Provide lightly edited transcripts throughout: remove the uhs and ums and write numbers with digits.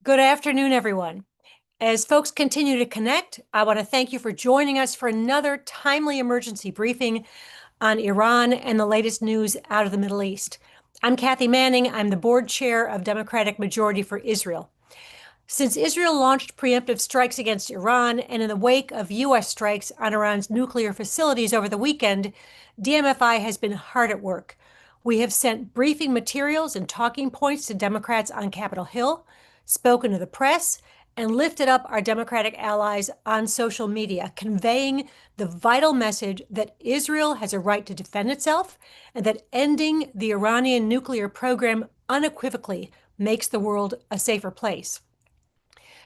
Good afternoon, everyone. As folks continue to connect, I want to thank you for joining us for another timely emergency briefing on Iran and the latest news out of the Middle East. I'm Kathy Manning. I'm the board chair of Democratic Majority for Israel. Since Israel launched preemptive strikes against Iran and in the wake of U.S. strikes on Iran's nuclear facilities over the weekend, DMFI has been hard at work. We have sent briefing materials and talking points to Democrats on Capitol Hill, spoken to the press, and lifted up our Democratic allies on social media, conveying the vital message that Israel has a right to defend itself and that ending the Iranian nuclear program unequivocally makes the world a safer place.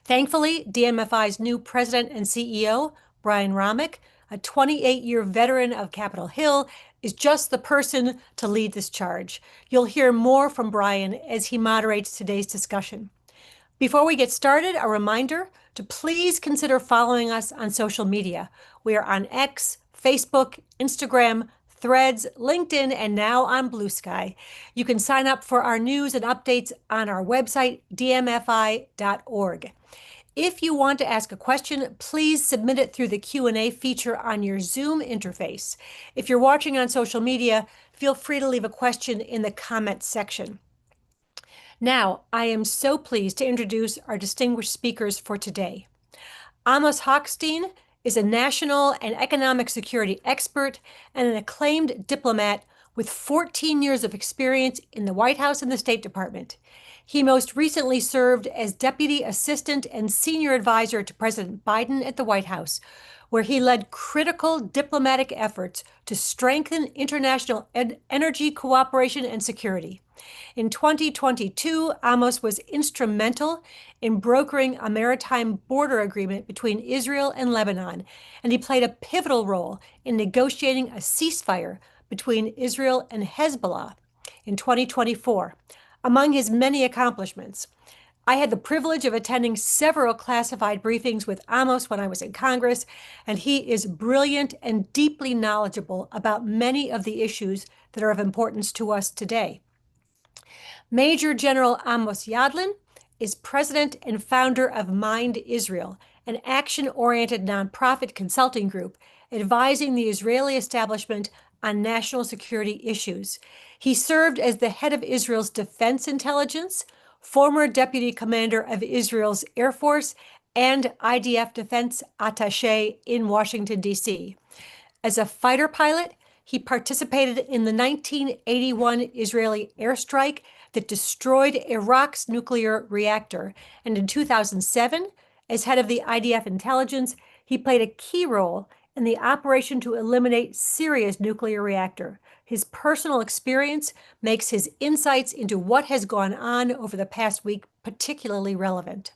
Thankfully, DMFI's new president and CEO, Brian Romick, a 28-year veteran of Capitol Hill, is just the person to lead this charge. You'll hear more from Brian as he moderates today's discussion. Before we get started, a reminder to please consider following us on social media. We are on X, Facebook, Instagram, Threads, LinkedIn, and now on Blue Sky. You can sign up for our news and updates on our website, dmfi.org. If you want to ask a question, please submit it through the Q&A feature on your Zoom interface. If you're watching on social media, feel free to leave a question in the comments section. Now, I am so pleased to introduce our distinguished speakers for today. Amos Hochstein is a national and economic security expert and an acclaimed diplomat with 14 years of experience in the White House and the State Department. He most recently served as Deputy Assistant and Senior Advisor to President Biden at the White House, where he led critical diplomatic efforts to strengthen international energy cooperation and security. In 2022, Amos was instrumental in brokering a maritime border agreement between Israel and Lebanon, and he played a pivotal role in negotiating a ceasefire between Israel and Hezbollah in 2024. Among his many accomplishments, I had the privilege of attending several classified briefings with Amos when I was in Congress, and he is brilliant and deeply knowledgeable about many of the issues that are of importance to us today. Major General Amos Yadlin is president and founder of Mind Israel, an action-oriented nonprofit consulting group advising the Israeli establishment on national security issues. He served as the head of Israel's defense intelligence, former deputy commander of Israel's Air Force, and IDF defense attaché in Washington, D.C. As a fighter pilot, he participated in the 1981 Israeli airstrike that destroyed Iraq's nuclear reactor. And in 2007, as head of the IDF intelligence, he played a key role in the operation to eliminate Syria's nuclear reactor. His personal experience makes his insights into what has gone on over the past week particularly relevant.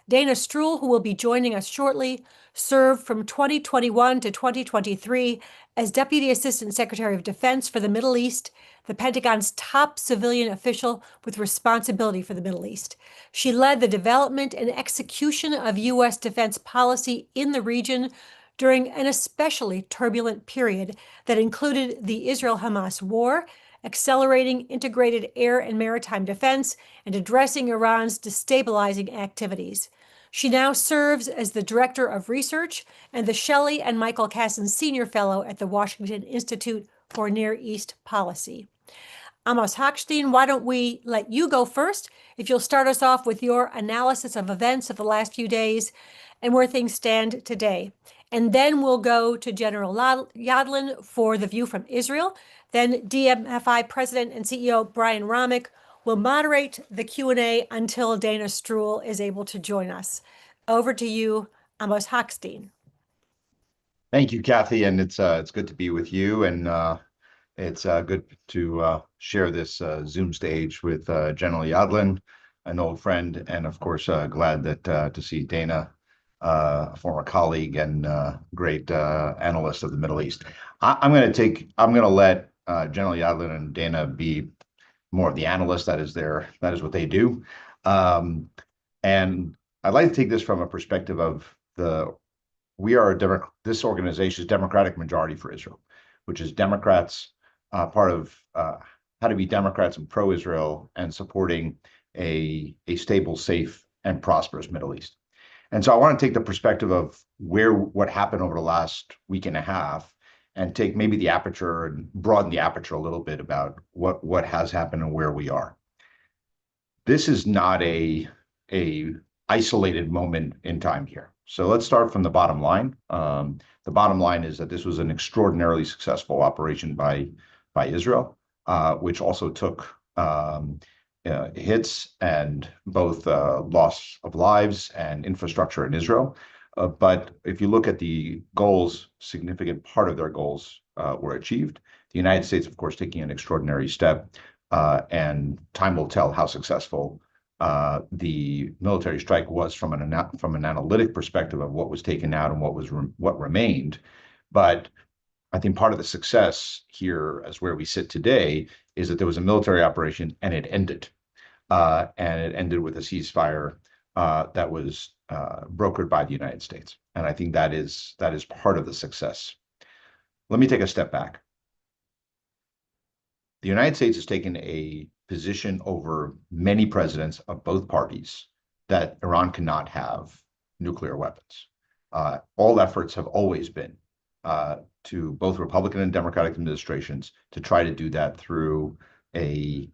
Dana Stroul, who will be joining us shortly, served from 2021 to 2023 as Deputy Assistant Secretary of Defense for the Middle East, the Pentagon's top civilian official with responsibility for the Middle East. She led the development and execution of U.S. defense policy in the region during an especially turbulent period that included the Israel-Hamas war, accelerating integrated air and maritime defense, and addressing Iran's destabilizing activities. She now serves as the Director of Research and the Shelley and Michael Casson Senior Fellow at the Washington Institute for Near East Policy. Amos Hochstein, why don't we let you go first? If you'll start us off with your analysis of events of the last few days and where things stand today. And then we'll go to General Yadlin for the view from Israel. Then DMFI President and CEO Brian Romick will moderate the Q&A until Dana Stroul is able to join us. Over to you, Amos Hochstein. Thank you, Kathy, and it's good to be with you, and it's good to share this Zoom stage with General Yadlin, an old friend, and of course glad that to see Dana, a former colleague and great analyst of the Middle East. I'm going to let General Yadlin and Dana be more of the analysts. That is what they do. And I'd like to take this from a perspective of this organization is Democratic Majority for Israel, which is Democrats, part of how to be Democrats and pro-Israel and supporting a stable, safe, and prosperous Middle East. And so I want to take the perspective of what happened over the last week and a half and take maybe the aperture and broaden the aperture a little bit about what has happened and where we are. This is not a isolated moment in time here. So let's start from the bottom line. The bottom line is that this was an extraordinarily successful operation by Israel, which also took hits and both loss of lives and infrastructure in Israel. But if you look at the goals, significant part of their goals were achieved. The United States, of course, taking an extraordinary step, and time will tell how successful the military strike was from an analytic perspective of what was taken out and what remained. But I think part of the success here, as where we sit today, is that there was a military operation and it ended. And it ended with a ceasefire that was brokered by the United States. And I think that is part of the success. Let me take a step back. The United States has taken a position over many presidents of both parties that Iran cannot have nuclear weapons. All efforts have always been to both Republican and Democratic administrations to try to do that through a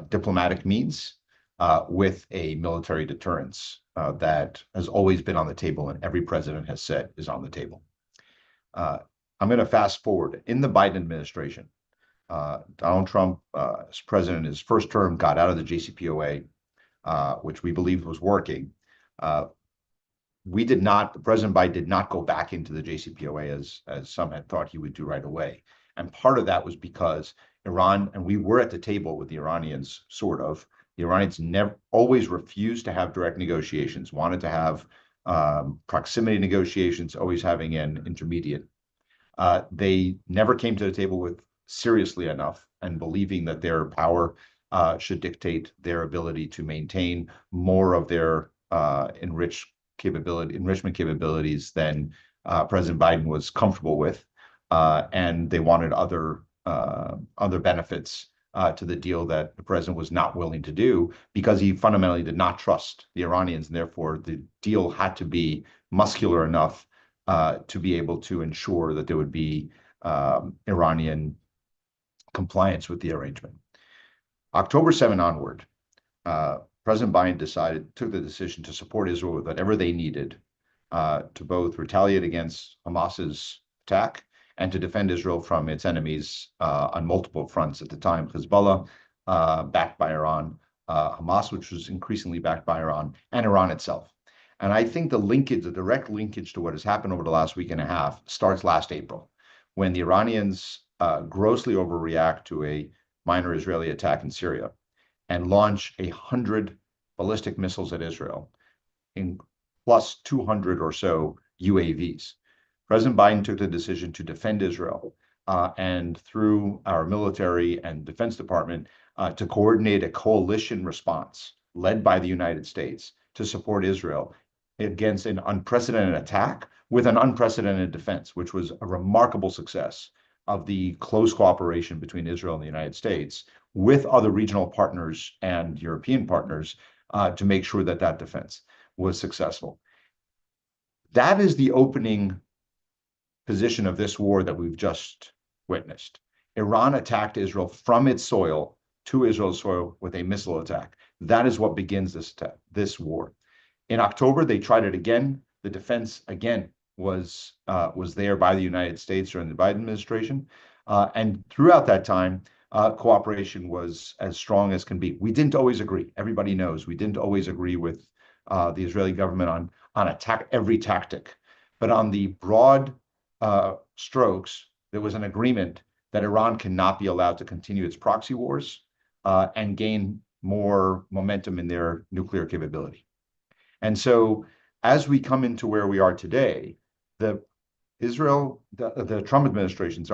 diplomatic means with a military deterrence that has always been on the table and every president has said is on the table. I'm going to fast forward. In the Biden administration, Donald Trump, as president in his first term, got out of the JCPOA, which we believed was working. President Biden did not go back into the JCPOA as some had thought he would do right away. And part of that was because Iran, and we were at the table with the Iranians, sort of. The Iranians always refused to have direct negotiations, wanted to have proximity negotiations, always having an intermediate. They never came to the table with seriously enough and believing that their power should dictate their ability to maintain more of their enrichment capabilities than President Biden was comfortable with, and they wanted other benefits to the deal that the president was not willing to do because he fundamentally did not trust the Iranians, and therefore the deal had to be muscular enough to be able to ensure that there would be Iranian compliance with the arrangement. October 7 onward, President Biden took the decision to support Israel with whatever they needed to both retaliate against Hamas's attack and to defend Israel from its enemies on multiple fronts at the time. Hezbollah, backed by Iran, Hamas, which was increasingly backed by Iran, and Iran itself. And I think the direct linkage to what has happened over the last week and a half starts last April, when the Iranians grossly overreact to a minor Israeli attack in Syria and launch 100 ballistic missiles at Israel, plus 200 or so UAVs. President Biden took the decision to defend Israel and through our military and Defense Department to coordinate a coalition response led by the United States to support Israel against an unprecedented attack with an unprecedented defense, which was a remarkable success of the close cooperation between Israel and the United States with other regional partners and European partners to make sure that that defense was successful. That is the opening position of this war that we've just witnessed. Iran attacked Israel from its soil to Israel's soil with a missile attack. That is what begins this war. In October, they tried it again. The defense again was there by the United States during the Biden administration. And throughout that time, cooperation was as strong as can be. We didn't always agree. Everybody knows we didn't always agree with the Israeli government on every tactic. But on the broad strokes, there was an agreement that Iran cannot be allowed to continue its proxy wars and gain more momentum in their nuclear capability. And so as we come into where we are today, the Trump administration,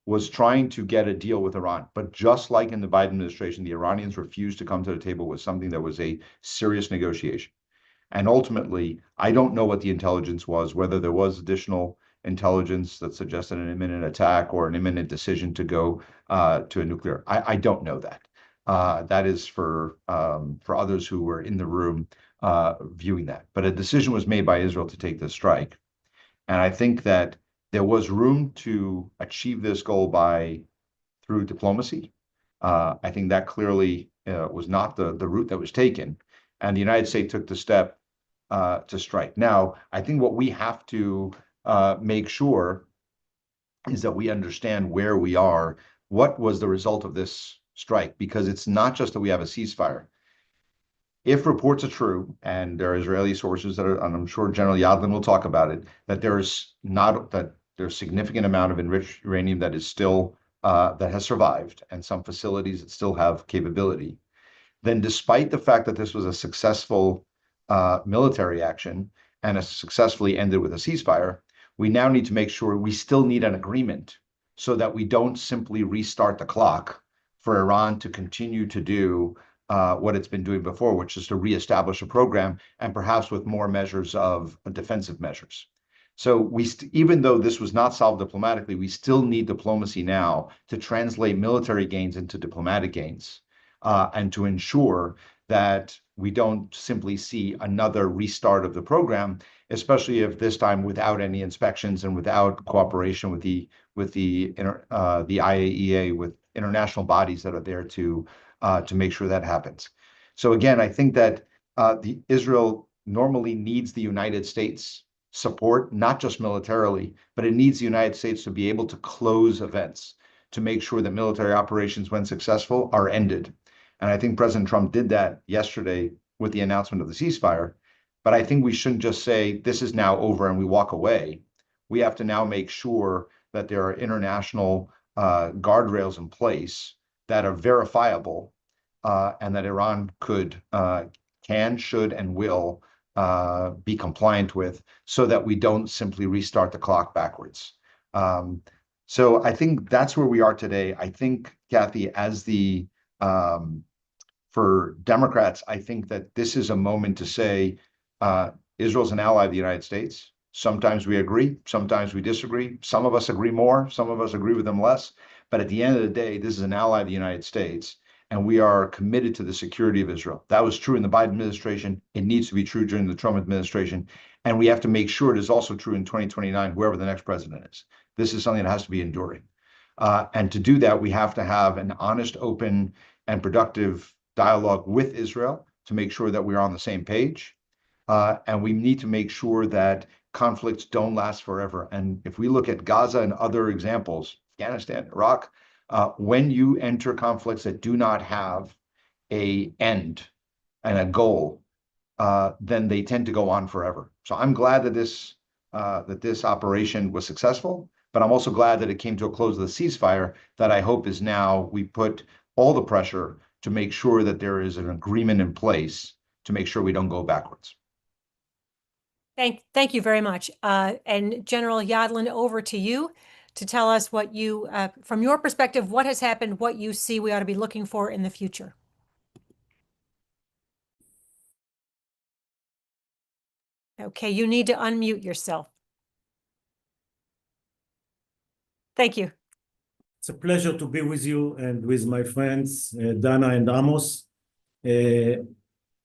was trying to get a deal with Iran. But just like in the Biden administration, the Iranians refused to come to the table with something that was a serious negotiation. And ultimately, I don't know what the intelligence was, whether there was additional intelligence that suggested an imminent attack or an imminent decision to go to a nuclear. I don't know that. That is for others who were in the room viewing that. But a decision was made by Israel to take this strike. And I think that there was room to achieve this goal through diplomacy. I think that clearly was not the route that was taken. And the United States took the step to strike. Now, I think what we have to make sure is that we understand where we are, what was the result of this strike, because it's not just that we have a ceasefire. If reports are true, and there are Israeli sources that are, and I'm sure General Yadlin will talk about it, that there's significant amount of enriched uranium that is still that has survived, and some facilities that still have capability, then despite the fact that this was a successful military action and successfully ended with a ceasefire, we now need to make sure we still need an agreement so that we don't simply restart the clock for Iran to continue to do what it's been doing before, which is to reestablish a program and perhaps with more measures of defensive measures. So even though this was not solved diplomatically, we still need diplomacy now to translate military gains into diplomatic gains and to ensure that we don't simply see another restart of the program, especially if this time without any inspections and without cooperation with the IAEA, with international bodies that are there to make sure that happens. So again, I think that Israel normally needs the United States support, not just militarily, but it needs the United States to be able to close events, to make sure that military operations, when successful, are ended. And I think President Trump did that yesterday with the announcement of the ceasefire. But I think we shouldn't just say this is now over and we walk away. We have to now make sure that there are international guardrails in place that are verifiable and that Iran can, should, and will be compliant with, so that we don't simply restart the clock backwards. So I think that's where we are today. I think, Kathy, for Democrats, I think that this is a moment to say Israel's an ally of the United States. Sometimes we agree, sometimes we disagree. Some of us agree more, some of us agree with them less. But at the end of the day, this is an ally of the United States, and we are committed to the security of Israel. That was true in the Biden administration. It needs to be true during the Trump administration. And we have to make sure it is also true in 2029, whoever the next president is. This is something that has to be enduring. And to do that, we have to have an honest, open, and productive dialogue with Israel to make sure that we're on the same page. And we need to make sure that conflicts don't last forever. And if we look at Gaza and other examples, Afghanistan, Iraq, when you enter conflicts that do not have an end and a goal, then they tend to go on forever. So I'm glad that this operation was successful, but I'm also glad that it came to a close of the ceasefire. That I hope is now we put all the pressure to make sure that there is an agreement in place to make sure we don't go backwards. Thank you very much. And General Yadlin, over to you to tell us what you, from your perspective, what has happened, what you see we ought to be looking for in the future. Okay, you need to unmute yourself. Thank you. It's a pleasure to be with you and with my friends, Dana and Amos.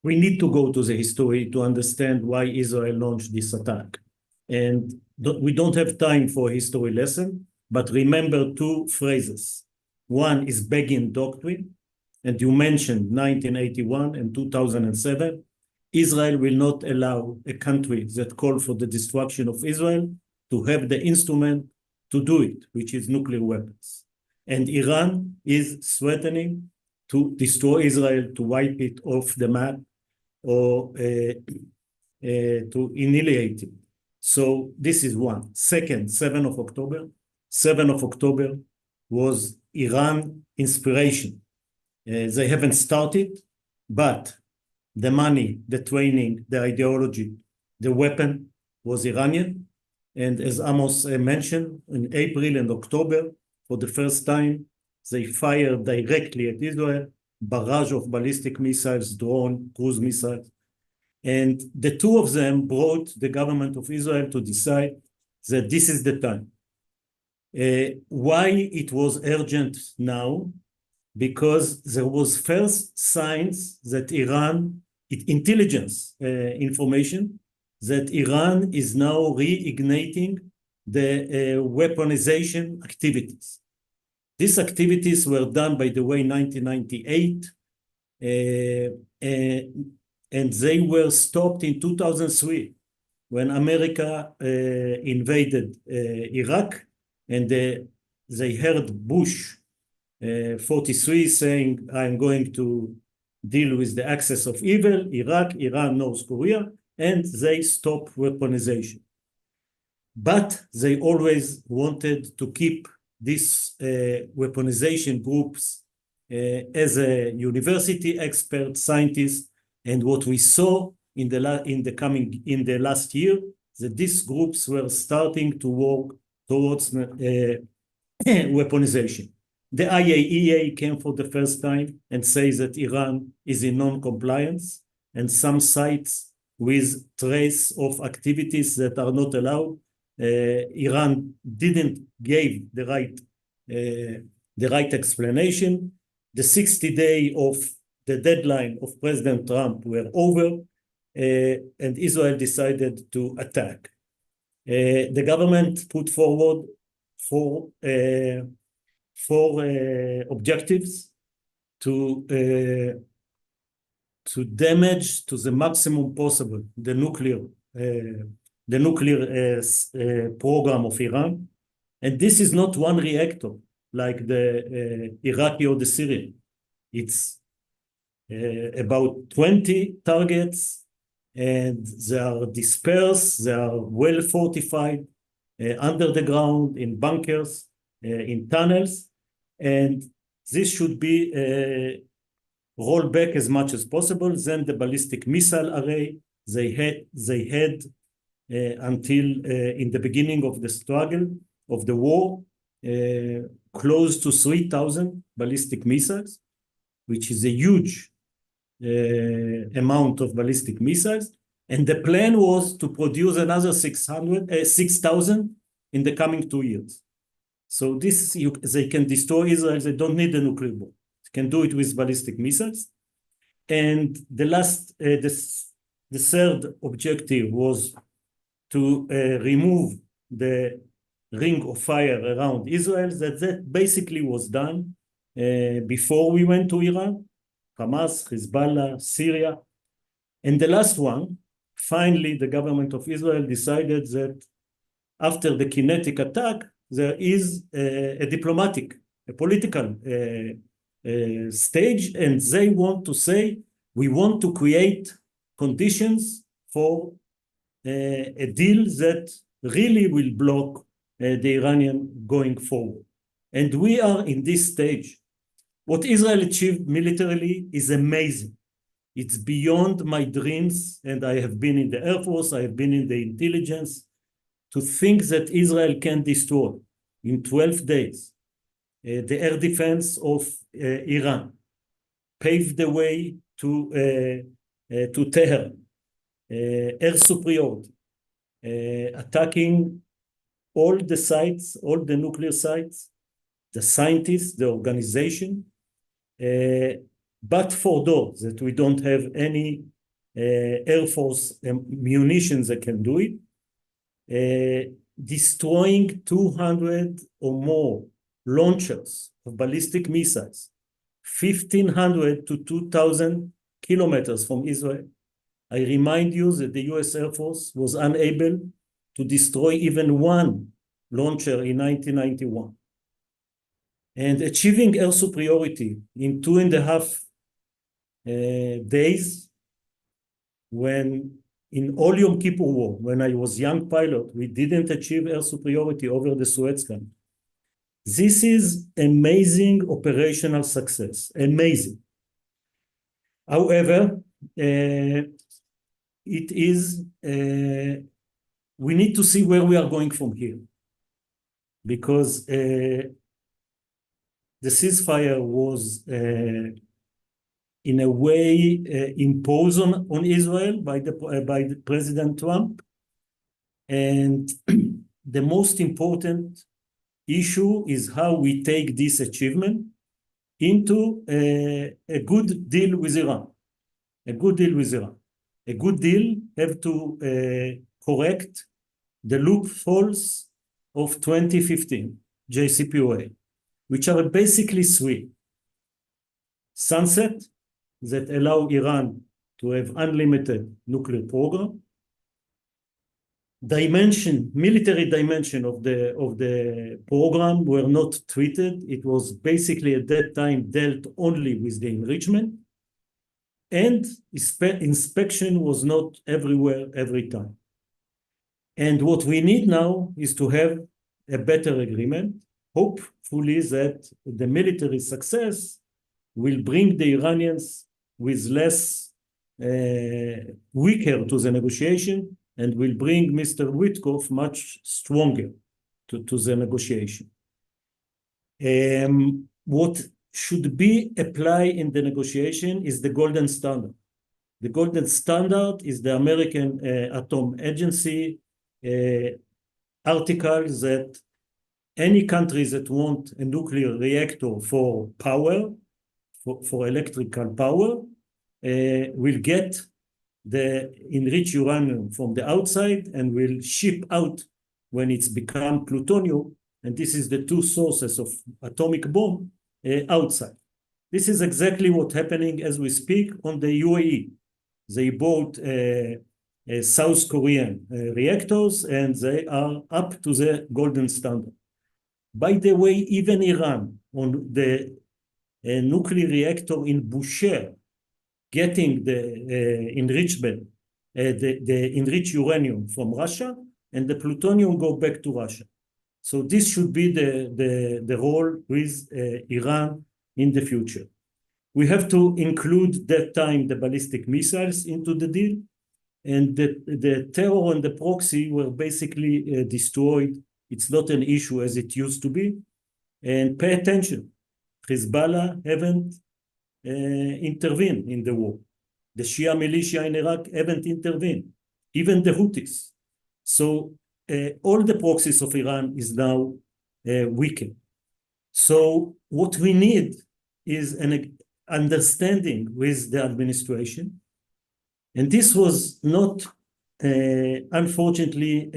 We need to go to the history to understand why Israel launched this attack. And we don't have time for a history lesson, but remember two phrases. One is Begin Doctrine, and you mentioned 1981 and 2007. Israel will not allow a country that called for the destruction of Israel to have the instrument to do it, which is nuclear weapons. And Iran is threatening to destroy Israel, to wipe it off the map, or to annihilate it. So this is one. Second, 7th of October. 7th of October was Iran inspiration. They haven't started, but the money, the training, the ideology, the weapon was Iranian. And as Amos mentioned, in April and October, for the first time, they fired directly at Israel, barrage of ballistic missiles, drone, cruise missiles. And the two of them brought the government of Israel to decide that this is the time. Why it was urgent now? because there was first signs that intelligence information, that Iran is now reigniting the weaponization activities. These activities were done, by the way, in 1998, and they were stopped in 2003 when America invaded Iraq, and they heard Bush 43 saying, I'm going to deal with the axis of evil, Iraq, Iran, North Korea, and they stopped weaponization. But they always wanted to keep these weaponization groups as a university expert, scientist, and what we saw in the last year, that these groups were starting to work towards weaponization. The IAEA came for the first time and says that Iran is in non-compliance, and some sites with trace of activities that are not allowed. Iran didn't give the right explanation. The 60-day of the deadline of President Trump were over, and Israel decided to attack. The government put forward four objectives to damage to the maximum possible the nuclear program of Iran. And this is not one reactor like the Iraqi or the Syrian. It's about 20 targets, and they are dispersed, they are well fortified under the ground, in bunkers, in tunnels, and this should be rolled back as much as possible. Then the ballistic missile array, they had until in the beginning of the struggle, of the war, close to 3,000 ballistic missiles, which is a huge amount of ballistic missiles. And the plan was to produce another 6,000 in the coming 2 years. So this, they can destroy Israel. They don't need a nuclear bomb. They can do it with ballistic missiles. And the third objective was to remove the ring of fire around Israel. That basically was done before we went to Iran, Hamas, Hezbollah, Syria. And the last one, finally, the government of Israel decided that after the kinetic attack, there is a political stage, and they want to say, we want to create conditions for a deal that really will block the Iranian going forward. And we are in this stage. What Israel achieved militarily is amazing. It's beyond my dreams, and I have been in the Air Force, I have been in the intelligence. To think that Israel can destroy in 12 days the air defense of Iran, pave the way to Tehran, air superiority, attacking all the sites, all the nuclear sites, the scientists, the organization, but for those that we don't have any Air Force munitions that can do it, destroying 200 or more launchers of ballistic missiles, 1,500 to 2,000 kilometers from Israel. I remind you that the US Air Force was unable to destroy even one launcher in 1991. And achieving air superiority in 2.5 days, when in all Yom Kippur War, when I was young pilot, we didn't achieve air superiority over the Suez Canal. This is amazing operational success, amazing. However, it is, we need to see where we are going from here, because the ceasefire was in a way imposed on Israel by the President Trump. And the most important issue is how we take this achievement into a good deal with Iran. A good deal with Iran. A good deal have to correct the loopholes of 2015 JCPOA, which are basically three. Sunset, that allow Iran to have unlimited nuclear program. Military dimension of the program were not treated. It was basically at that time dealt only with the enrichment, and inspection was not everywhere, every time. And what we need now is to have a better agreement, hopefully that the military success will bring the Iranians with less weaker to the negotiation, and will bring Mr. Witkoff much stronger to the negotiation. What should be applied in the negotiation is the golden standard. The golden standard is the American Atomic Agency article that any countries that want a nuclear reactor for power, for electrical power, will get the enriched uranium from the outside and will ship out when it's become plutonium. And this is the two sources of atomic bomb outside. This is exactly what's happening as we speak on the UAE. They bought South Korean reactors, and they are up to the golden standard. By the way, even Iran on the nuclear reactor in Bushehr, getting the enrichment, the enriched uranium from Russia, and the plutonium go back to Russia. So this should be the role with Iran in the future. We have to include that time the ballistic missiles into the deal, and the terror and the proxy were basically destroyed. It's not an issue as it used to be. And pay attention, Hezbollah haven't intervened in the war. The Shia militia in Iraq haven't intervened, even the Houthis. So all the proxies of Iran is now weakened. So what we need is an understanding with the administration. And this was not, unfortunately,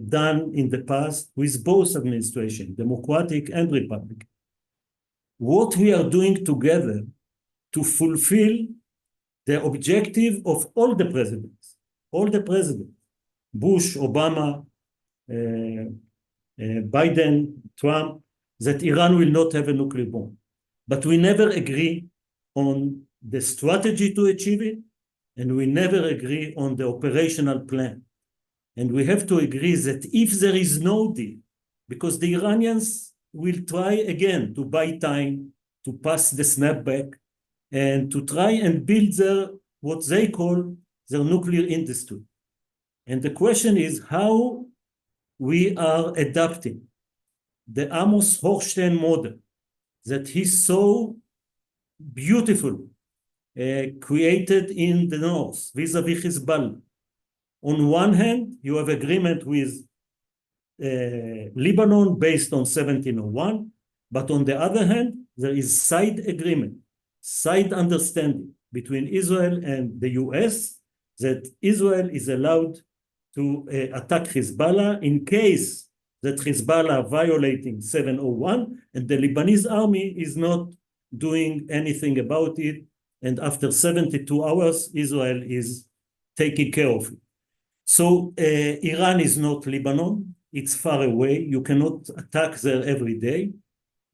done in the past with both administrations, Democratic and Republican. What we are doing together to fulfill the objective of all the presidents, Bush, Obama, Biden, Trump, that Iran will not have a nuclear bomb. But we never agree on the strategy to achieve it, and we never agree on the operational plan. And we have to agree that if there is no deal, because the Iranians will try again to buy time, to pass the snapback, and to try and build what they call their nuclear industry. And the question is how we are adapting the Amos Hochstein model that he so beautiful created in the north vis-a-vis Hezbollah. On one hand, you have agreement with Lebanon based on 1701, but on the other hand, there is side agreement, side understanding between Israel and the US that Israel is allowed to attack Hezbollah in case that Hezbollah violating 701 and the Lebanese army is not doing anything about it. And after 72 hours, Israel is taking care of it. So Iran is not Lebanon. It's far away. You cannot attack there every day.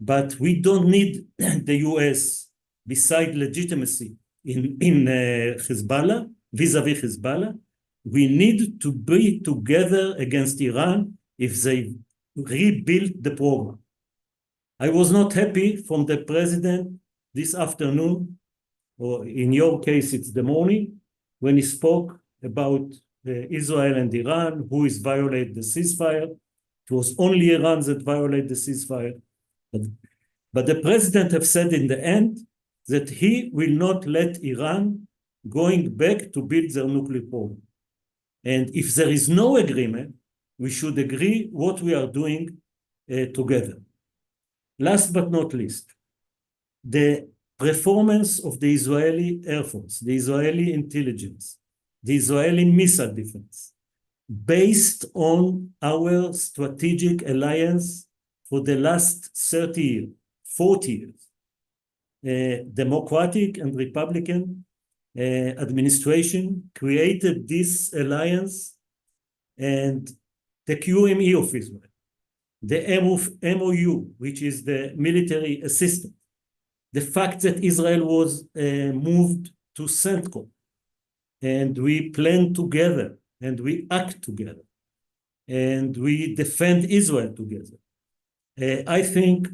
But we don't need the US beside legitimacy in Hezbollah, vis-a-vis Hezbollah. We need to be together against Iran if they rebuild the program. I was not happy from the president this afternoon, or in your case, it's the morning, when he spoke about Israel and Iran, who is violating the ceasefire. It was only Iran that violated the ceasefire. But the president have said in the end that he will not let Iran going back to build their nuclear program. And if there is no agreement, we should agree what we are doing together. Last but not least, the performance of the Israeli Air Force, the Israeli intelligence, the Israeli missile defense, based on our strategic alliance for the last 30 years, 40 years. Democratic and Republican administration created this alliance, and the QME of Israel, the MOU, which is the military assistance, the fact that Israel was moved to CENTCOM, and we plan together, and we act together, and we defend Israel together. I think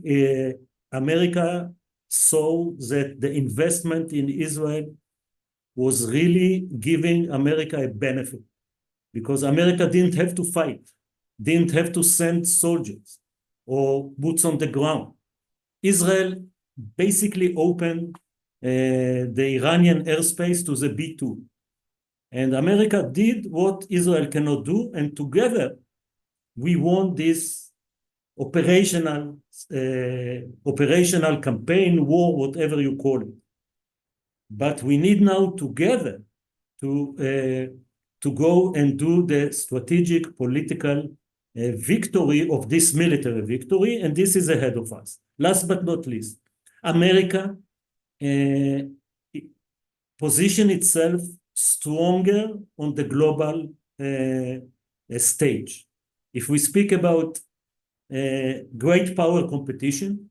America saw that the investment in Israel was really giving America a benefit, because America didn't have to fight, didn't have to send soldiers or boots on the ground. Israel basically opened the Iranian airspace to the B-2. And America did what Israel cannot do, and together we won this operational campaign, war, whatever you call it. But we need now together to go and do the strategic political victory of this military victory, and this is ahead of us. Last but not least, America position itself stronger on the global stage. If we speak about great power competition,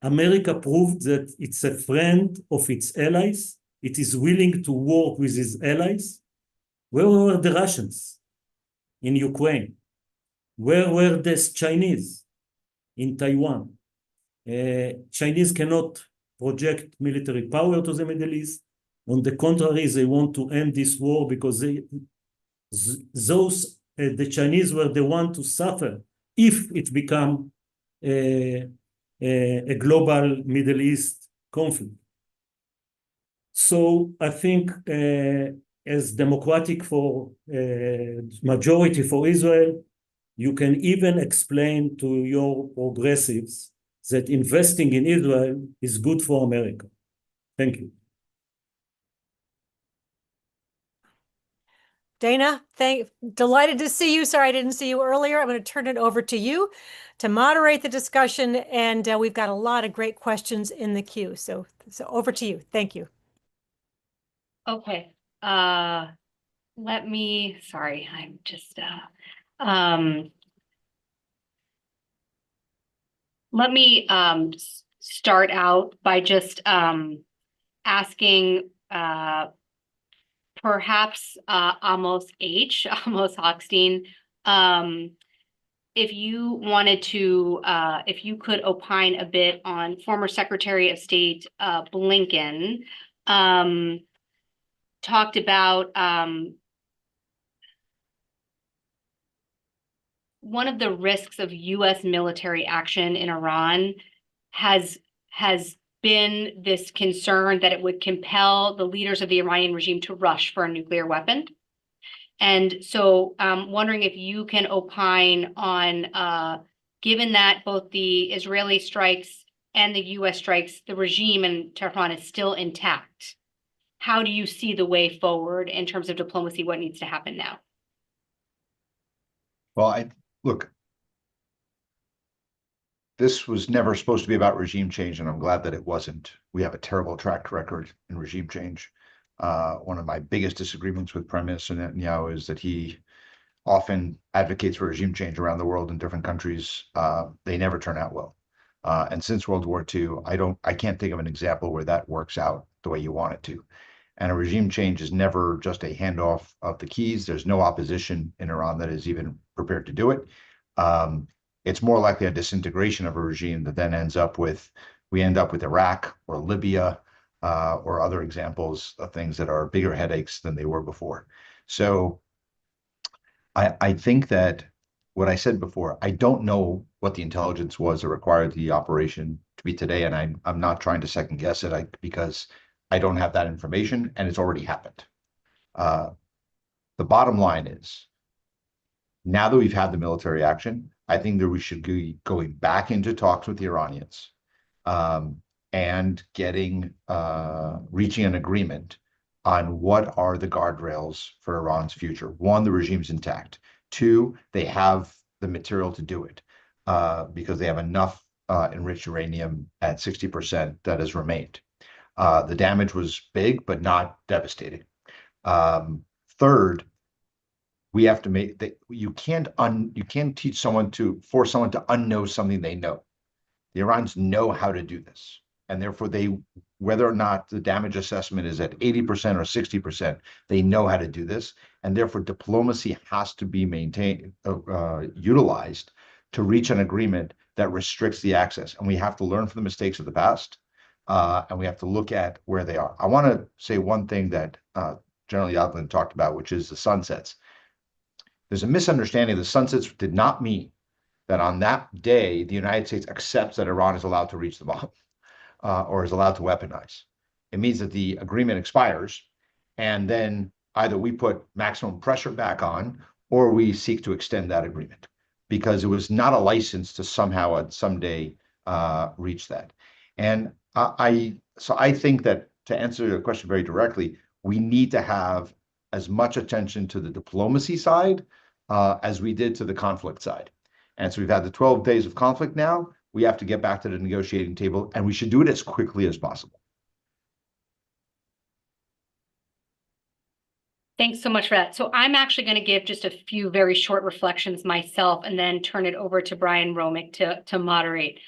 America proved that it's a friend of its allies. It is willing to work with its allies. Where were the Russians in Ukraine? Where were the Chinese in Taiwan? Chinese cannot project military power to the Middle East. On the contrary, they want to end this war because the Chinese were the ones to suffer if it become a global Middle East conflict. So I think as democratic for majority for Israel, you can even explain to your progressives that investing in Israel is good for America. Thank you. Dana, delighted to see you. Sorry I didn't see you earlier. I'm going to turn it over to you to moderate the discussion, and we've got a lot of great questions in the queue. So over to you. Thank you. Okay. Sorry, I'm just let me start out by just asking perhaps Amos Hochstein, if you wanted to, if you could opine a bit on former Secretary of State Blinken, talked about one of the risks of U.S. military action in Iran has been this concern that it would compel the leaders of the Iranian regime to rush for a nuclear weapon. And so I'm wondering if you can opine on, given that both the Israeli strikes and the U.S. strikes, the regime in Tehran is still intact. How do you see the way forward in terms of diplomacy? What needs to happen now? Well, look, this was never supposed to be about regime change, and I'm glad that it wasn't. We have a terrible track record in regime change. One of my biggest disagreements with Prime Minister Netanyahu is that he often advocates for regime change around the world in different countries. They never turn out well. And since World War II, I can't think of an example where that works out the way you want it to. And a regime change is never just a handoff of the keys. There's no opposition in Iran that is even prepared to do it. It's more likely a disintegration of a regime that then we end up with Iraq or Libya or other examples of things that are bigger headaches than they were before. So I think that what I said before, I don't know what the intelligence was that required the operation to be today, and I'm not trying to second guess it because I don't have that information, and it's already happened. The bottom line is, now that we've had the military action, I think that we should be going back into talks with the Iranians and reaching an agreement on what are the guardrails for Iran's future. One, the regime's intact. Two, they have the material to do it because they have enough enriched uranium at 60% that has remained. The damage was big, but not devastating. Third, we have to make that you can't force someone to unknow something they know. The Iranians know how to do this, and therefore whether or not the damage assessment is at 80% or 60%, they know how to do this, and therefore diplomacy has to be utilized to reach an agreement that restricts the access. And we have to learn from the mistakes of the past, and we have to look at where they are. I want to say one thing that General Yadlin talked about, which is the sunsets. There's a misunderstanding. The sunsets did not mean that on that day, the United States accepts that Iran is allowed to reach the bomb or is allowed to weaponize. It means that the agreement expires, and then either we put maximum pressure back on or we seek to extend that agreement, because it was not a license to somehow someday reach that. And I think that, to answer your question very directly, we need to have as much attention to the diplomacy side as we did to the conflict side. And so we've had the 12 days of conflict now. We have to get back to the negotiating table, and we should do it as quickly as possible. Thanks so much for that. So I'm actually going to give just a few very short reflections myself and then turn it over to Brian Romick to moderate.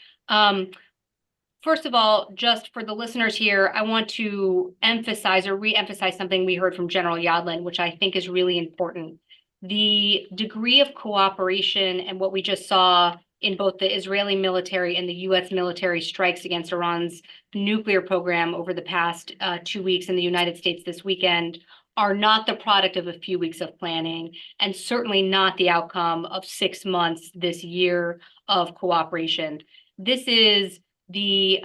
First of all, just for the listeners here, I want to emphasize or re-emphasize something we heard from General Yadlin, which I think is really important. The degree of cooperation and what we just saw in both the Israeli military and the U.S. military strikes against Iran's nuclear program over the past 2 weeks in the United States this weekend are not the product of a few weeks of planning, and certainly not the outcome of 6 months this year of cooperation. This is the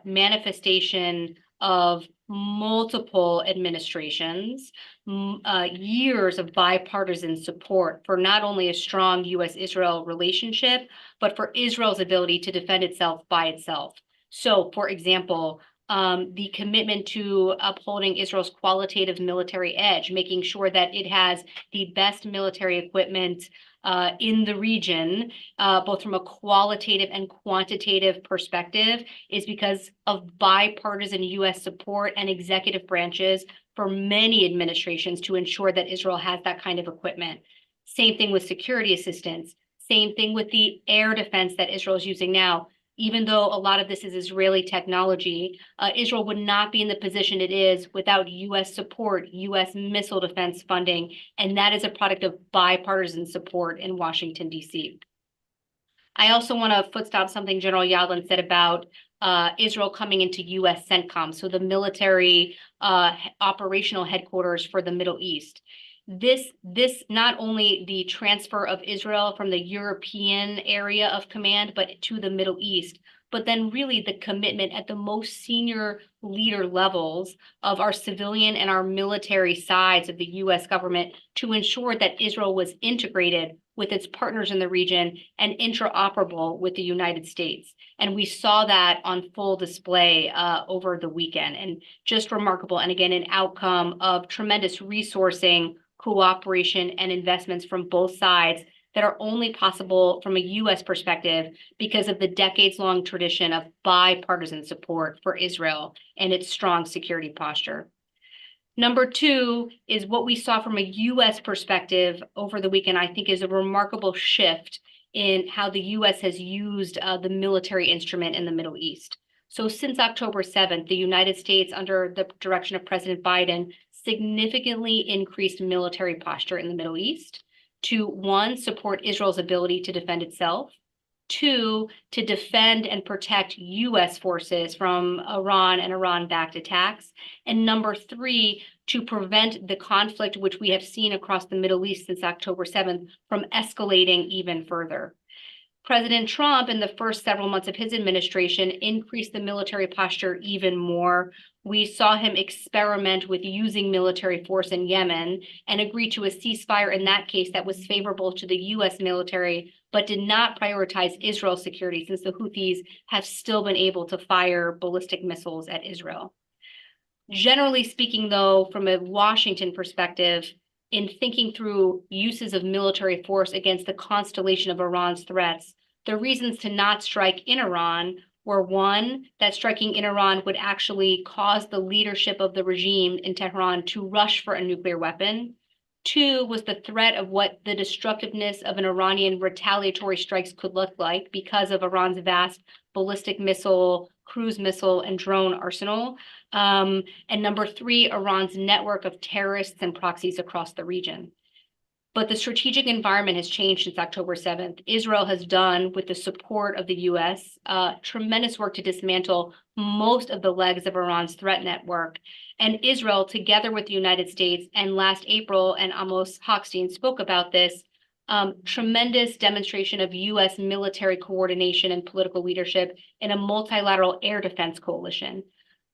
manifestation of multiple administrations, years of bipartisan support for not only a strong U.S.-Israel relationship, but for Israel's ability to defend itself by itself. So, for example, the commitment to upholding Israel's qualitative military edge, making sure that it has the best military equipment in the region, both from a qualitative and quantitative perspective, is because of bipartisan U.S. support and executive branches for many administrations to ensure that Israel has that kind of equipment. Same thing with security assistance. Same thing with the air defense that Israel is using now. Even though a lot of this is Israeli technology, Israel would not be in the position it is without U.S. support, U.S. missile defense funding, and that is a product of bipartisan support in Washington, D.C. I also want to footstep something General Yadlin said about Israel coming into U.S. CENTCOM, so the military operational headquarters for the Middle East. This not only the transfer of Israel from the European area of command, but to the Middle East, but then really the commitment at the most senior leader levels of our civilian and our military sides of the U.S. government to ensure that Israel was integrated with its partners in the region and interoperable with the United States. And we saw that on full display over the weekend, and just remarkable. And again, an outcome of tremendous resourcing, cooperation, and investments from both sides that are only possible from a U.S. perspective because of the decades-long tradition of bipartisan support for Israel and its strong security posture. Number two is what we saw from a U.S. perspective over the weekend, I think, is a remarkable shift in how the U.S. has used the military instrument in the Middle East. So since October 7th, the United States, under the direction of President Biden, significantly increased military posture in the Middle East to, one, support Israel's ability to defend itself, two, to defend and protect U.S. forces from Iran and Iran-backed attacks, and number three, to prevent the conflict which we have seen across the Middle East since October 7th from escalating even further. President Trump, in the first several months of his administration, increased the military posture even more. We saw him experiment with using military force in Yemen and agree to a ceasefire in that case that was favorable to the U.S. military, but did not prioritize Israel's security, since the Houthis have still been able to fire ballistic missiles at Israel. Generally speaking, though, from a Washington perspective, in thinking through uses of military force against the constellation of Iran's threats, the reasons to not strike in Iran were, one, that striking in Iran would actually cause the leadership of the regime in Tehran to rush for a nuclear weapon. Two was the threat of what the destructiveness of an Iranian retaliatory strikes could look like because of Iran's vast ballistic missile, cruise missile, and drone arsenal. And number three, Iran's network of terrorists and proxies across the region. But the strategic environment has changed since October 7th. Israel has done, with the support of the US, tremendous work to dismantle most of the legs of Iran's threat network. And Israel, together with the United States, and last April, and Amos Hochstein spoke about this, tremendous demonstration of US military coordination and political leadership in a multilateral air defense coalition.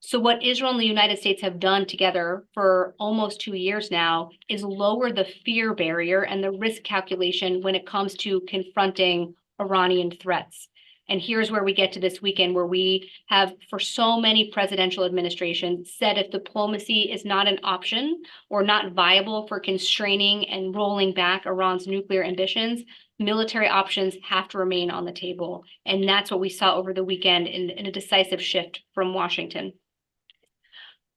So what Israel and the United States have done together for almost 2 years now is lower the fear barrier and the risk calculation when it comes to confronting Iranian threats. And here's where we get to this weekend, where we have, for so many presidential administrations, said if diplomacy is not an option or not viable for constraining and rolling back Iran's nuclear ambitions, military options have to remain on the table. And that's what we saw over the weekend in a decisive shift from Washington.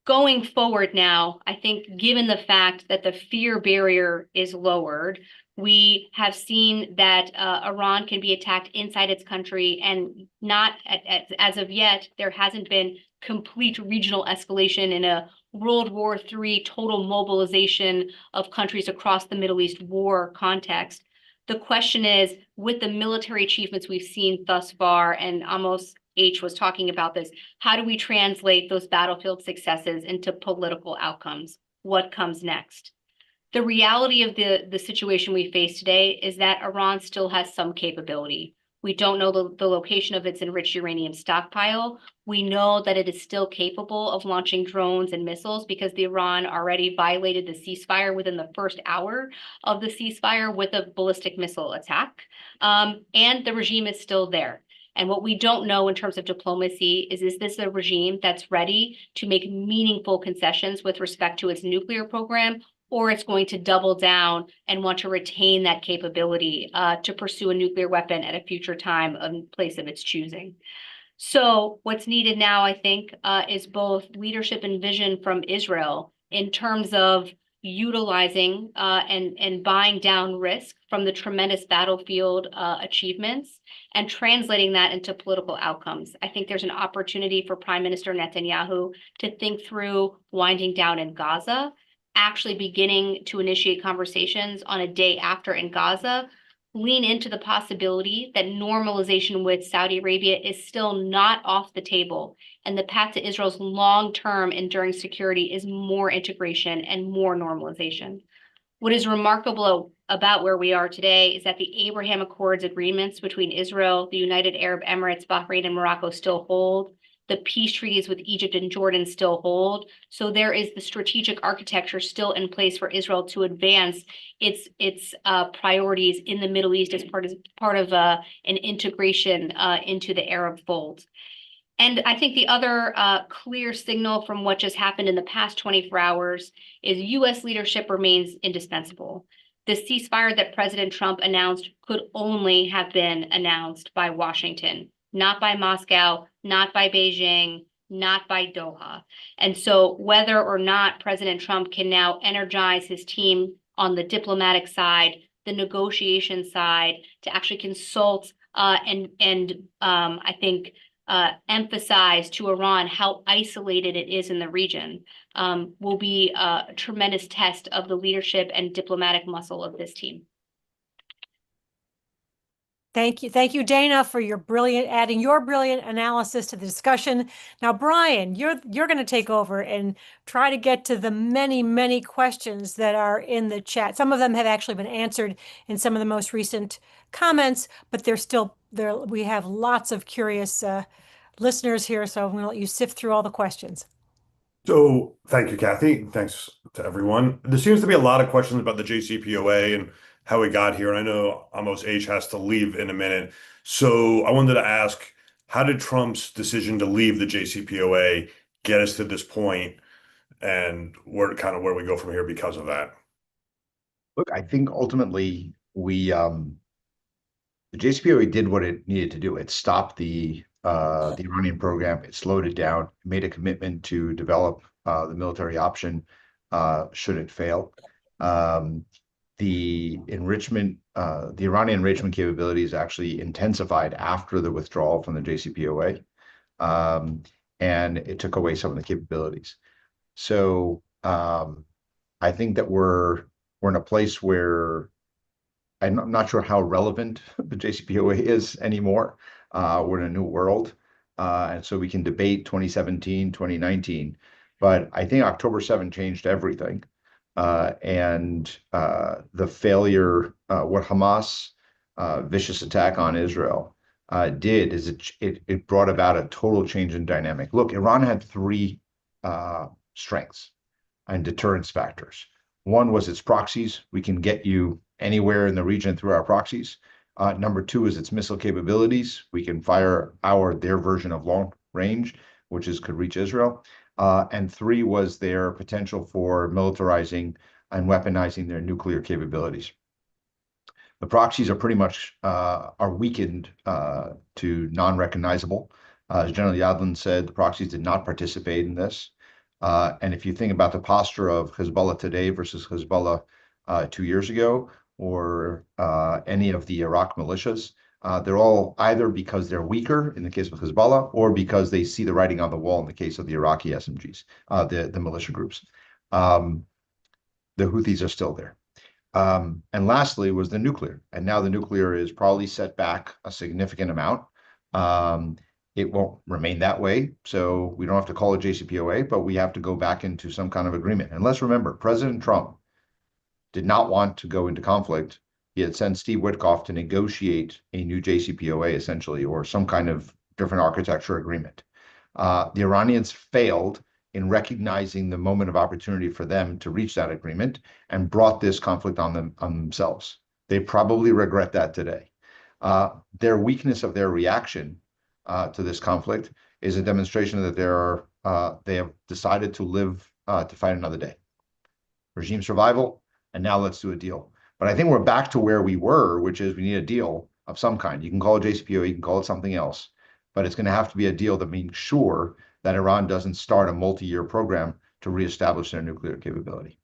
Going forward now, I think, given the fact that the fear barrier is lowered, we have seen that Iran can be attacked inside its country, and not as of yet, there hasn't been complete regional escalation in a World War III total mobilization of countries across the Middle East war context. The question is, with the military achievements we've seen thus far, and Amos H was talking about this, how do we translate those battlefield successes into political outcomes? What comes next? The reality of the situation we face today is that Iran still has some capability. We don't know the location of its enriched uranium stockpile. We know that it is still capable of launching drones and missiles because the Iran already violated the ceasefire within the first hour of the ceasefire with a ballistic missile attack. And the regime is still there. And what we don't know in terms of diplomacy is this a regime that's ready to make meaningful concessions with respect to its nuclear program, or it's going to double down and want to retain that capability to pursue a nuclear weapon at a future time in place of its choosing. So what's needed now, I think, is both leadership and vision from Israel in terms of utilizing and buying down risk from the tremendous battlefield achievements and translating that into political outcomes. I think there's an opportunity for Prime Minister Netanyahu to think through winding down in Gaza, actually beginning to initiate conversations on a day after in Gaza, lean into the possibility that normalization with Saudi Arabia is still not off the table. And the path to Israel's long-term enduring security is more integration and more normalization. What is remarkable about where we are today is that the Abraham Accords agreements between Israel, the United Arab Emirates, Bahrain, and Morocco still hold. The peace treaties with Egypt and Jordan still hold. So there is the strategic architecture still in place for Israel to advance its priorities in the Middle East as part of an integration into the Arab fold. And I think the other clear signal from what just happened in the past 24 hours is U.S. leadership remains indispensable. The ceasefire that President Trump announced could only have been announced by Washington, not by Moscow, not by Beijing, not by Doha. And so whether or not President Trump can now energize his team on the diplomatic side, the negotiation side, to actually consult and I think emphasize to Iran how isolated it is in the region, will be a tremendous test of the leadership and diplomatic muscle of this team. Thank you, Dana, for adding your brilliant analysis to the discussion. Now, Brian, you're going to take over and try to get to the many, many questions that are in the chat. Some of them have actually been answered in some of the most recent comments, but they're still there. We have lots of curious listeners here, so I'm going to let you sift through all the questions. So thank you, Kathy. Thanks to everyone. There seems to be a lot of questions about the JCPOA and how we got here. And I know Amos H has to leave in a minute. So I wanted to ask, how did Trump's decision to leave the JCPOA get us to this point, and where we go from here because of that? Look, I think ultimately the JCPOA did what it needed to do. It stopped the Iranian program. It slowed it down. It made a commitment to develop the military option should it fail. The Iranian enrichment capabilities actually intensified after the withdrawal from the JCPOA, and it took away some of the capabilities. So I think that we're in a place where I'm not sure how relevant the JCPOA is anymore. We're in a new world. And so we can debate 2017, 2019, but I think October 7 changed everything. And the failure, what Hamas vicious attack on Israel did is it brought about a total change in dynamic. Look, Iran had three strengths and deterrence factors. One was its proxies. We can get you anywhere in the region through our proxies. Number two is its missile capabilities. We can fire their version of long range, which could reach Israel. And three was their potential for militarizing and weaponizing their nuclear capabilities. The proxies are pretty much are weakened to non-recognizable. As General Yadlin said, the proxies did not participate in this. And if you think about the posture of Hezbollah today versus Hezbollah 2 years ago, or any of the Iraq militias, they're all either because they're weaker in the case of Hezbollah, or because they see the writing on the wall in the case of the Iraqi SMGs, the militia groups. The Houthis are still there. And lastly was the nuclear. And now the nuclear is probably set back a significant amount. It won't remain that way, so we don't have to call it JCPOA, but we have to go back into some kind of agreement. And let's remember, President Trump did not want to go into conflict. He had sent Steve Witkoff to negotiate a new JCPOA, essentially, or some kind of different architecture agreement. The Iranians failed in recognizing the moment of opportunity for them to reach that agreement and brought this conflict on themselves. They probably regret that today. Their weakness of their reaction to this conflict is a demonstration that they have decided to live to fight another day. Regime survival, and now let's do a deal. But I think we're back to where we were, which is we need a deal of some kind. You can call it JCPOA, you can call it something else, but it's going to have to be a deal that makes sure that Iran doesn't start a multi-year program to reestablish their nuclear capability.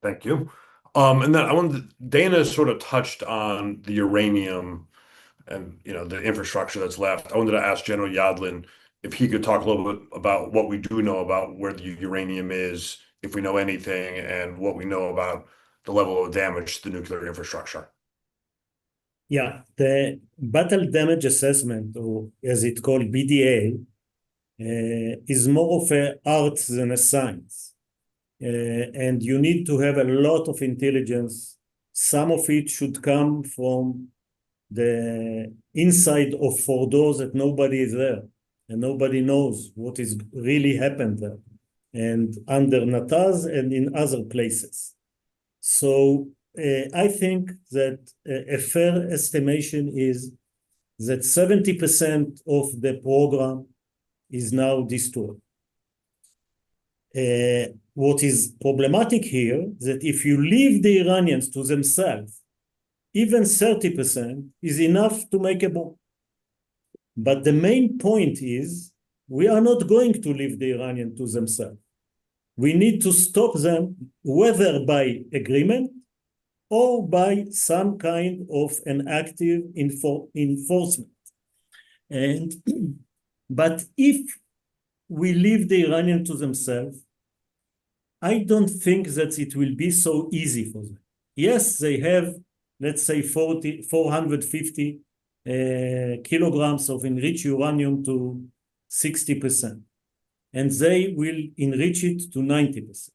Thank you. And then Dana sort of touched on the uranium and the infrastructure that's left. I wanted to ask General Yadlin if he could talk a little bit about what we do know about where the uranium is, if we know anything, and what we know about the level of damage to the nuclear infrastructure. Yeah, the battle damage assessment, or as it's called BDA, is more of an art than a science. And you need to have a lot of intelligence. Some of it should come from the inside of four doors that nobody is there and nobody knows what is really happened there, and under Natanz and in other places. So I think that a fair estimation is that 70% of the program is now destroyed. What is problematic here is that if you leave the Iranians to themselves, even 30% is enough to make a bomb. But the main point is we are not going to leave the Iranians to themselves. We need to stop them, whether by agreement or by some kind of an active enforcement. But if we leave the Iranians to themselves, I don't think that it will be so easy for them. Yes, they have, let's say, 450 kilograms of enriched uranium to 60%, and they will enrich it to 90%.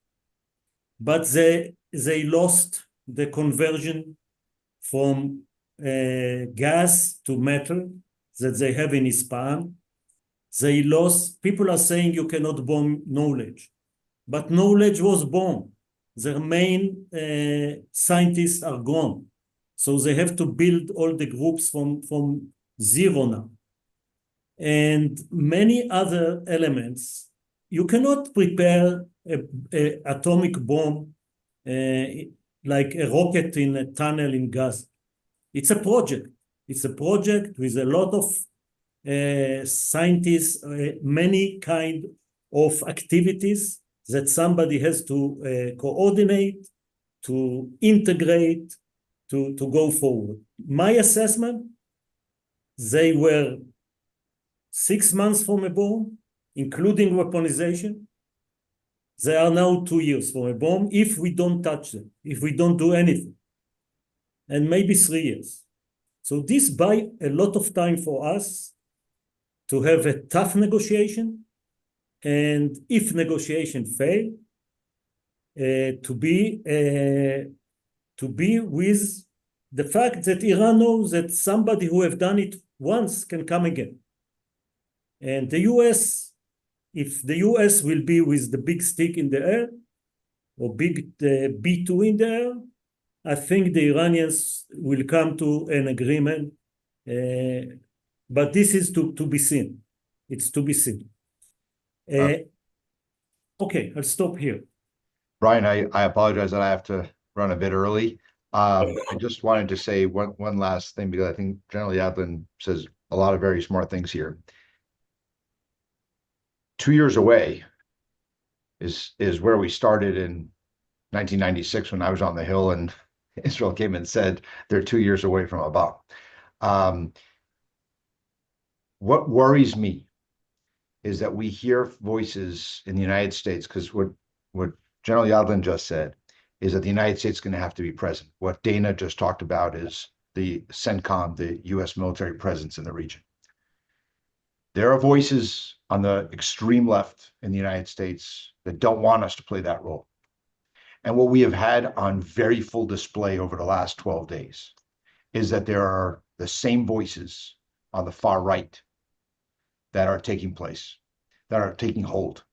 But they lost the conversion from gas to metal that they have in Isfahan. They lost, people are saying you cannot bomb knowledge, but knowledge was bombed. their main scientists are gone. So they have to build all the groups from zero now. And many other elements. You cannot prepare a atomic bomb like a rocket in a tunnel in Gaza. It's a project. It's a project with a lot of scientists, many kind of activities that somebody has to coordinate, to integrate, to go forward. My assessment, they were 6 months from a bomb, including weaponization. They are now 2 years from a bomb if we don't touch them, if we don't do anything, and maybe 3 years. So this buys a lot of time for us to have a tough negotiation, and if negotiation fail, to be with the fact that Iran knows that somebody who have done it once can come again. And the US, if the US will be with the big stick in the air, or big B2 in the air, I think the Iranians will come to an agreement. But this is to be seen. It's to be seen. Okay, I'll stop here. Brian, I apologize that I have to run a bit early. I just wanted to say one last thing, because I think General Yadlin says a lot of very smart things here. 2 years away is where we started in 1996 when I was on the Hill and Israel came and said they're 2 years away from a bomb. What worries me is that we hear voices in the United States, because what General Yadlin just said is that the United States is going to have to be present. What Dana just talked about is the CENTCOM, the U.S. military presence in the region. There are voices on the extreme left in the United States that don't want us to play that role. And what we have had on very full display over the last 12 days is that there are the same voices on the far right that are taking place, that are taking hold.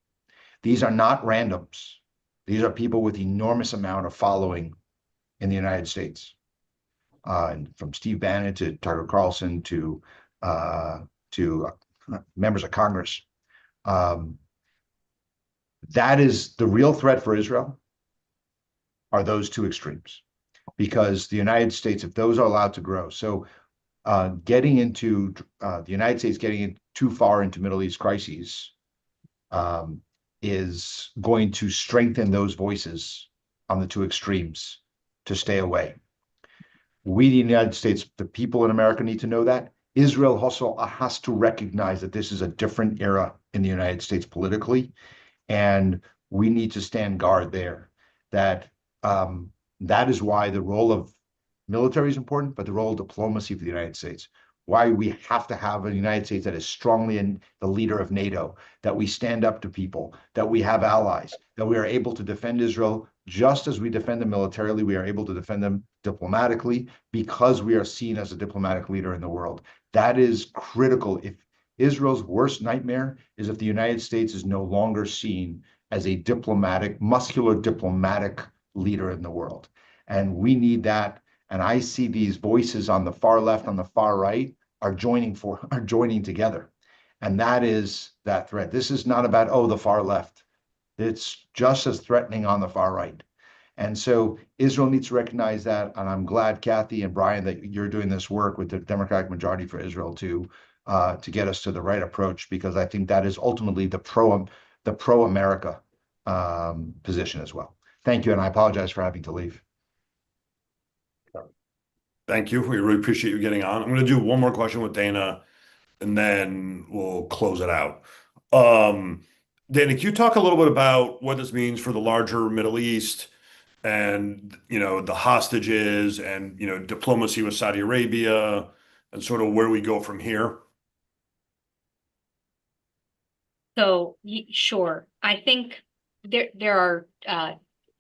These are not randoms. These are people with enormous amount of following in the United States. And from Steve Bannon to Tucker Carlson to members of Congress. That is the real threat for Israel, are those two extremes, because the United States, if those are allowed to grow, so getting into the United States getting too far into Middle East crises is going to strengthen those voices on the two extremes to stay away. We, the United States, the people in America need to know that. Israel also has to recognize that this is a different era in the United States politically, and we need to stand guard there. That is why the role of military is important, but the role of diplomacy for the United States. Why we have to have a United States that is strongly in the leader of NATO, that we stand up to people, that we have allies, that we are able to defend Israel just as we defend them militarily, we are able to defend them diplomatically, because we are seen as a diplomatic leader in the world. That is critical. If Israel's worst nightmare is if the United States is no longer seen as a muscular diplomatic leader in the world. And we need that. And I see these voices on the far left, on the far right, are joining together. And that is that threat. This is not about, oh, the far left. It's just as threatening on the far right. And so Israel needs to recognize that. And I'm glad, Kathy and Brian, that you're doing this work with the Democratic Majority for Israel to get us to the right approach, because I think that is ultimately the pro-America position as well. Thank you. And I apologize for having to leave. Thank you. We really appreciate you getting on. I'm going to do one more question with Dana, and then we'll close it out. Dana, can you talk a little bit about what this means for the larger Middle East and, the hostages and, diplomacy with Saudi Arabia and sort of where we go from here? So, sure. I think there are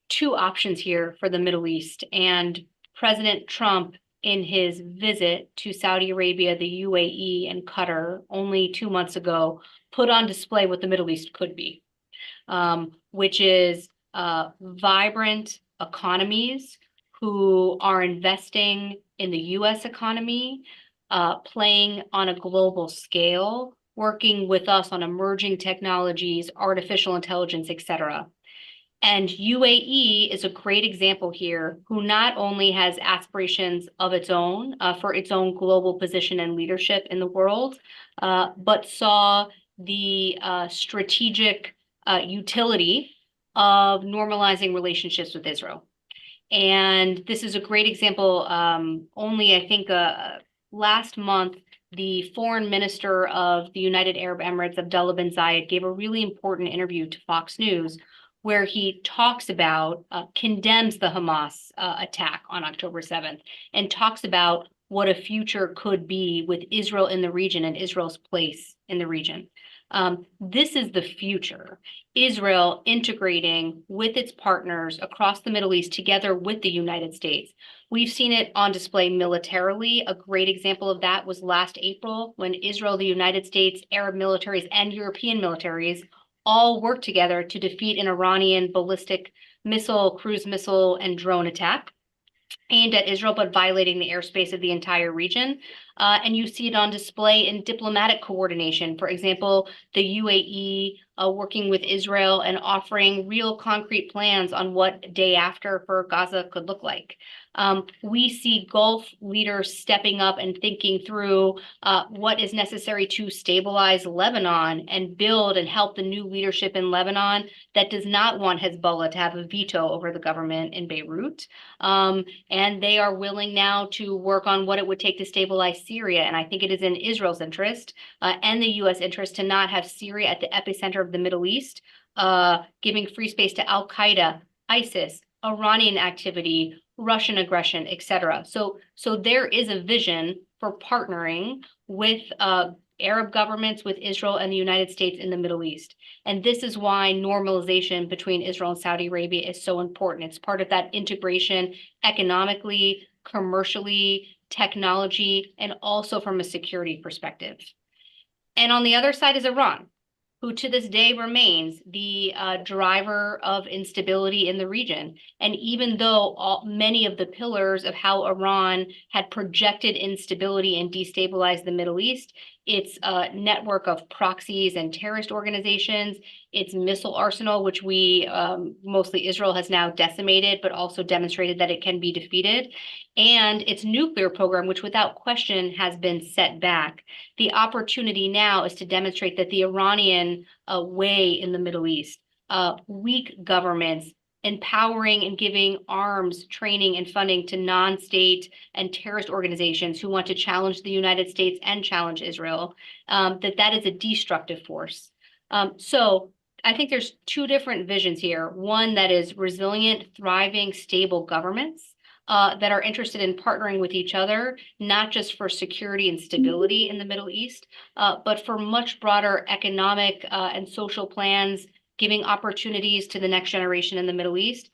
two options here for the Middle East, and President Trump, in his visit to Saudi Arabia, the UAE, and Qatar only 2 months ago, put on display what the Middle East could be, which is vibrant economies who are investing in the US economy, playing on a global scale, working with us on emerging technologies, artificial intelligence, et cetera. And UAE is a great example here, who not only has aspirations of its own for its own global position and leadership in the world, but saw the strategic utility of normalizing relationships with Israel. And this is a great example. Only, I think, last month, the foreign minister of the United Arab Emirates, Abdullah bin Zayed, gave a really important interview to Fox News, where he talks about, condemns the Hamas attack on October 7th, and talks about what a future could be with Israel in the region and Israel's place in the region. This is the future. Israel integrating with its partners across the Middle East together with the United States. We've seen it on display militarily. A great example of that was last April, when Israel, the United States, Arab militaries, and European militaries all worked together to defeat an Iranian ballistic missile, cruise missile, and drone attack aimed at Israel, but violating the airspace of the entire region. And you see it on display in diplomatic coordination. For example, the UAE working with Israel and offering real concrete plans on what day after for Gaza could look like. We see Gulf leaders stepping up and thinking through what is necessary to stabilize Lebanon and build and help the new leadership in Lebanon that does not want Hezbollah to have a veto over the government in Beirut. And they are willing now to work on what it would take to stabilize Syria. And I think it is in Israel's interest and the US interest to not have Syria at the epicenter of the Middle East, giving free space to Al-Qaeda, ISIS, Iranian activity, Russian aggression, et cetera. So there is a vision for partnering with Arab governments, with Israel and the United States in the Middle East. And this is why normalization between Israel and Saudi Arabia is so important. It's part of that integration economically, commercially, technology, and also from a security perspective. And on the other side is Iran, who to this day remains the driver of instability in the region. And even though many of the pillars of how Iran had projected instability and destabilized the Middle East, its network of proxies and terrorist organizations, its missile arsenal, which mostly Israel has now decimated, but also demonstrated that it can be defeated, and its nuclear program, which without question has been set back. The opportunity now is to demonstrate that the Iranian way in the Middle East, weak governments, empowering and giving arms, training, and funding to non-state and terrorist organizations who want to challenge the United States and challenge Israel, that is a destructive force. So I think there's two different visions here. One that is resilient, thriving, stable governments that are interested in partnering with each other, not just for security and stability in the Middle East, but for much broader economic and social plans, giving opportunities to the next generation in the Middle East.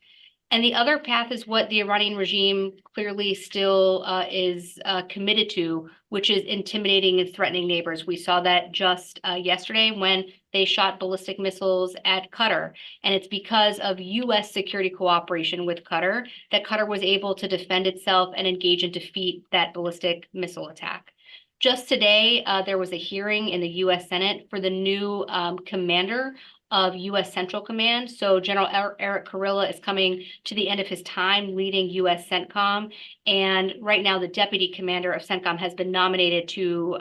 And the other path is what the Iranian regime clearly still is committed to, which is intimidating and threatening neighbors. We saw that just yesterday when they shot ballistic missiles at Qatar. And it's because of US security cooperation with Qatar that Qatar was able to defend itself and engage and defeat that ballistic missile attack. Just today, there was a hearing in the US Senate for the new commander of US Central Command. So General Eric Kurilla is coming to the end of his time leading US CENTCOM. And right now, the deputy commander of CENTCOM has been nominated to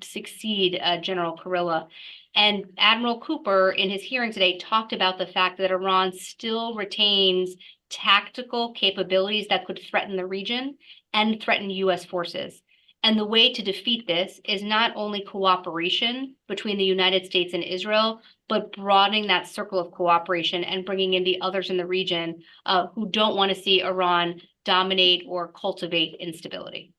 succeed General Kurilla. And Admiral Cooper, in his hearing today, talked about the fact that Iran still retains tactical capabilities that could threaten the region and threaten US forces. And the way to defeat this is not only cooperation between the United States and Israel, but broadening that circle of cooperation and bringing in the others in the region who don't want to see Iran dominate or cultivate instability.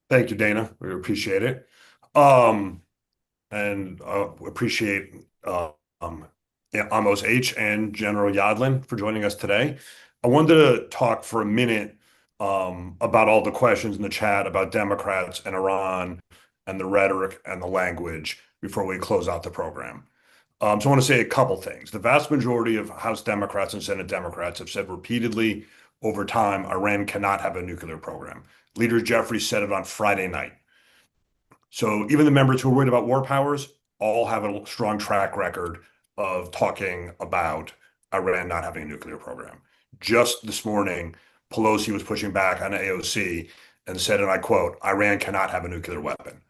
Thank you, Dana. We appreciate it. And appreciate Amos H. and General Yadlin for joining us today. I wanted to talk for a minute about all the questions in the chat about Democrats and Iran and the rhetoric and the language. before we close out the program. So I want to say a couple things. The vast majority of House Democrats and Senate Democrats have said repeatedly over time, Iran cannot have a nuclear program. Leader Jeffrey said it on Friday night. So even the members who are worried about war powers all have a strong track record of talking about Iran not having a nuclear program. Just this morning, Pelosi was pushing back on AOC and said, and I quote, Iran cannot have a nuclear weapon.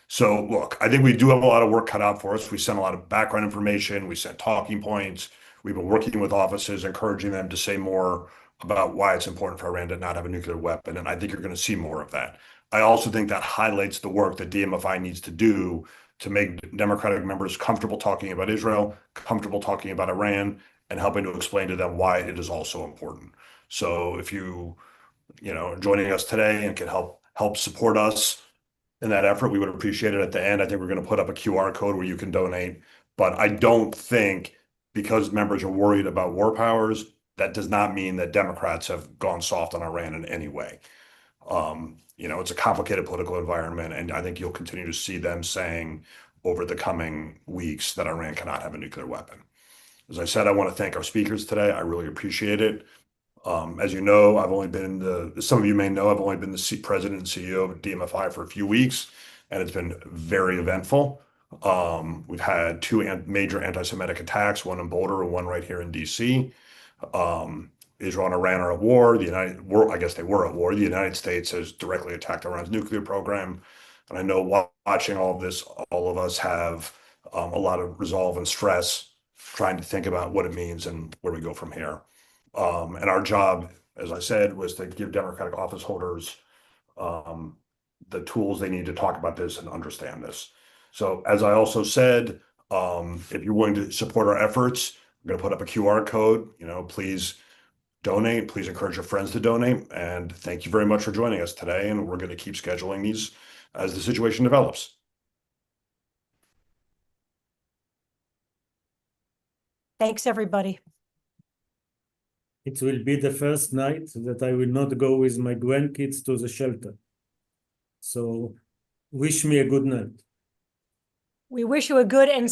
So look, I think we do have a lot of work cut out for us. We sent a lot of background information. We sent talking points. We've been working with offices, encouraging them to say more about why it's important for Iran to not have a nuclear weapon. And I think you're going to see more of that. I also think that highlights the work that DMFI needs to do to make Democratic members comfortable talking about Israel, comfortable talking about Iran, and helping to explain to them why it is also important. So if you are joining us today and can help support us in that effort, we would appreciate it. At the end, I think we're going to put up a QR code where you can donate. But I don't think, because members are worried about war powers, that does not mean that Democrats have gone soft on Iran in any way. It's a complicated political environment, and I think you'll continue to see them saying over the coming weeks that Iran cannot have a nuclear weapon. As I said, I want to thank our speakers today. I really appreciate it. As you know, some of you may know, I've only been the president and CEO of DMFI for a few weeks, and it's been very eventful. We've had two major anti-Semitic attacks, one in Boulder and one right here in DC. Israel and Iran are at war. I guess they were at war. The United States has directly attacked Iran's nuclear program. And I know watching all of this, all of us have a lot of resolve and stress trying to think about what it means and where we go from here. And our job, as I said, was to give Democratic office holders the tools they need to talk about this and understand this. So as I also said, if you're willing to support our efforts, I'm going to put up a QR code. Please donate. Please encourage your friends to donate. And thank you very much for joining us today. And we're going to keep scheduling these as the situation develops. Thanks, everybody. It will be the first night that I will not go with my grandkids to the shelter. So wish me a good night. We wish you a good and